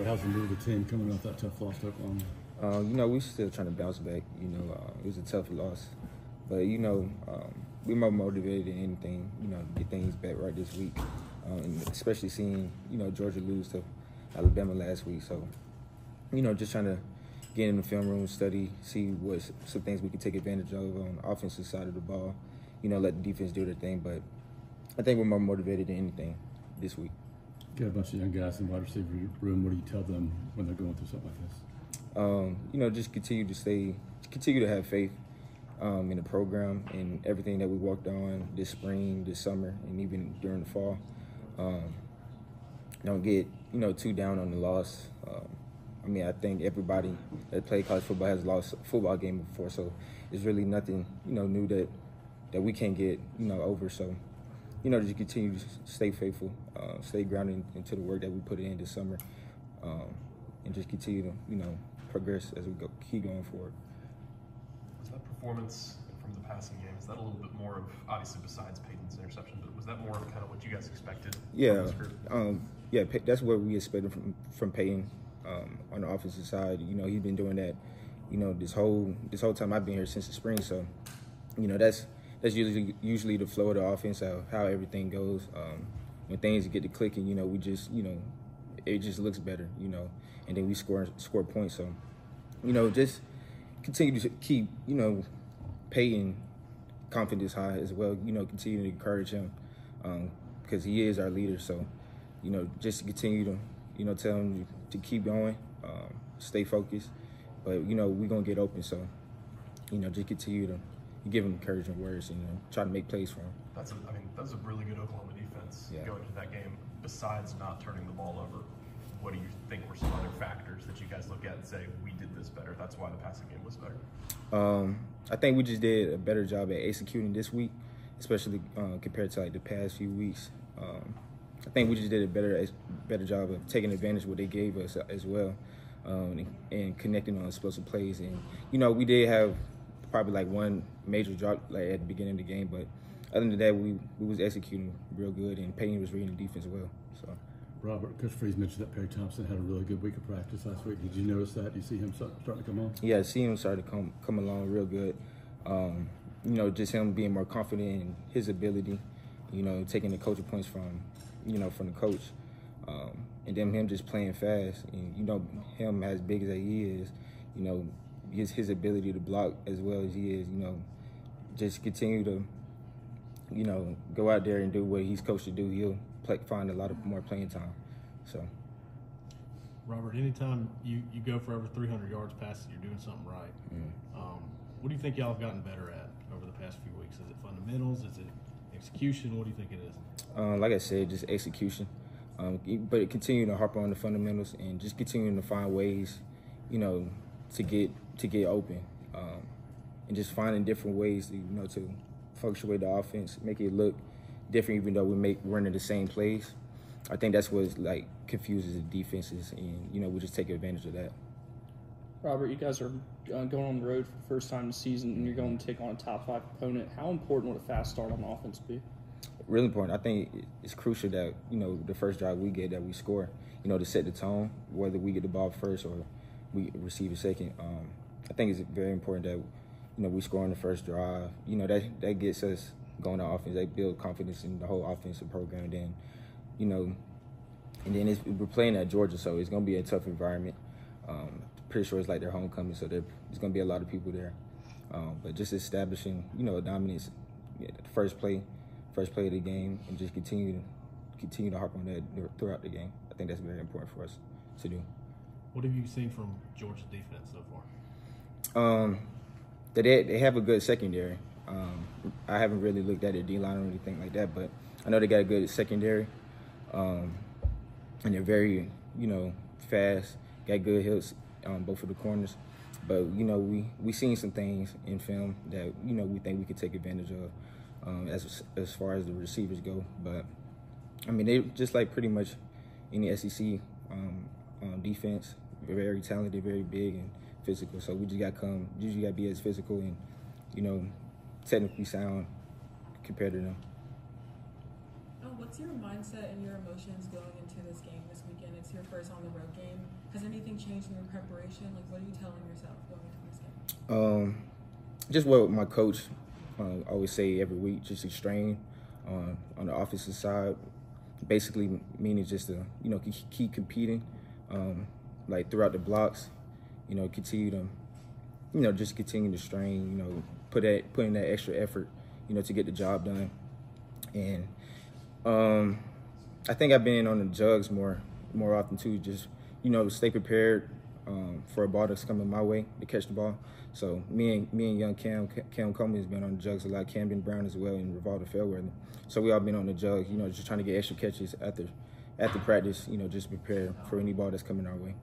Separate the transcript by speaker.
Speaker 1: How's the mood of the team coming off that tough loss to Oklahoma?
Speaker 2: We're still trying to bounce back. It was a tough loss. But, we're more motivated than anything, to get things back right this week. And especially seeing, Georgia lose to Alabama last week. So, just trying to get in the film room, study, see what some things we can take advantage of on the offensive side of the ball. Let the defense do their thing. But I think we're more motivated than anything this week.
Speaker 1: Got a bunch of young guys in the wide receiver room. What do you tell them when they're going through something like this?
Speaker 2: Just continue to have faith in the program and everything that we worked on this spring, this summer, and even during the fall. Don't get, too down on the loss. I think everybody that played college football has lost a football game before, so it's really nothing, new that we can't get, over. So, just continue to stay faithful, stay grounded into the work that we put in this summer, and just continue to, progress as we keep going forward.
Speaker 3: Was that performance from the passing game, is that a little bit more of, obviously besides Peyton's interception, but was that more of kind of what you guys expected?
Speaker 2: Yeah, that's what we expected from Peyton on the offensive side. He's been doing that, this whole time I've been here since the spring. So, that's usually the flow of the offense, how everything goes. When things get to clicking, we just, it just looks better, and then we score points. So, just continue to keep, Peyton confidence high as well. Continue to encourage him because he is our leader. So, just continue to, tell him to keep going, stay focused. But, we're going to get open. So, just continue to give him encouraging words and try to make plays for him.
Speaker 3: That's a really good Oklahoma defense going into that game. Besides not turning the ball over, what do you think were some other factors that you guys look at and say, we did this better, that's why the passing game was better?
Speaker 2: I think we just did a better job at executing this week, especially compared to the past few weeks. I think we just did a better job of taking advantage of what they gave us as well, and connecting on explosive plays. And we did have probably one major drop at the beginning of the game, but other than that, we was executing real good, and Peyton was reading the defense well. So,
Speaker 1: Robert, Coach Freeze mentioned that Perry Thompson had a really good week of practice last week. Did you notice that? Do you see him starting to come on?
Speaker 2: Yeah, I see him starting to come along real good. Just him being more confident in his ability. Taking the coaching points from the coach, and then him just playing fast. And him as big as he is, his ability to block as well as he is. Just continue to go out there and do what he's coached to do. He'll find a lot of more playing time. So,
Speaker 4: Robert, anytime you go for over 300 yards passing, you're doing something right. What do you think y'all have gotten better at over the past few weeks? Is it fundamentals? Is it execution? What do you think it is?
Speaker 2: Like I said, just execution. But continue to harp on the fundamentals and just continuing to find ways, to get open, and just finding different ways to, to fluctuate the offense, make it look different, even though we running the same plays. I think that's what confuses the defenses, and we just take advantage of that.
Speaker 5: Robert, you guys are going on the road for the first time this season, and you're going to take on a top 5 opponent. How important would a fast start on offense be?
Speaker 2: Really important. I think it's crucial that the first drive we get, that we score, to set the tone, whether we get the ball first or we receive a second. I think it's very important that we score on the first drive. That gets us going to offense. They build confidence in the whole offensive program. And then we're playing at Georgia, so it's going to be a tough environment. Pretty sure it's like their homecoming, so there's going to be a lot of people there. But just establishing, dominance, the first play of the game, and just continue to harp on that throughout the game. I think that's very important for us to do.
Speaker 4: What have you seen from Georgia's defense so far?
Speaker 2: They have a good secondary. I haven't really looked at their D-line or anything like that, but I know they got a good secondary. And they're very, fast, got good hits on both of the corners. But, we seen some things in film that, we think we could take advantage of as far as the receivers go. But, they just like pretty much any SEC defense, very talented, very big and physical. So we just got to be as physical and, technically sound compared to them.
Speaker 6: What's What's your mindset and your emotions going into this game this weekend? It's your first on the road game. Has anything changed in your preparation? Like, what are you telling yourself going into this game?
Speaker 2: Just what my coach always say every week, just extreme on the offensive side. Basically meaning just to, keep competing, like throughout the blocks, continue to, just continue to strain, put in that extra effort, to get the job done. And I think I've been on the jugs more often too, just, stay prepared for a ball that's coming my way to catch the ball. So me and young Cam Coleman has been on the jugs a lot, Camden Brown as well, and Rivaldo Fairweather. So we all been on the jugs, just trying to get extra catches after practice, just prepare for any ball that's coming our way.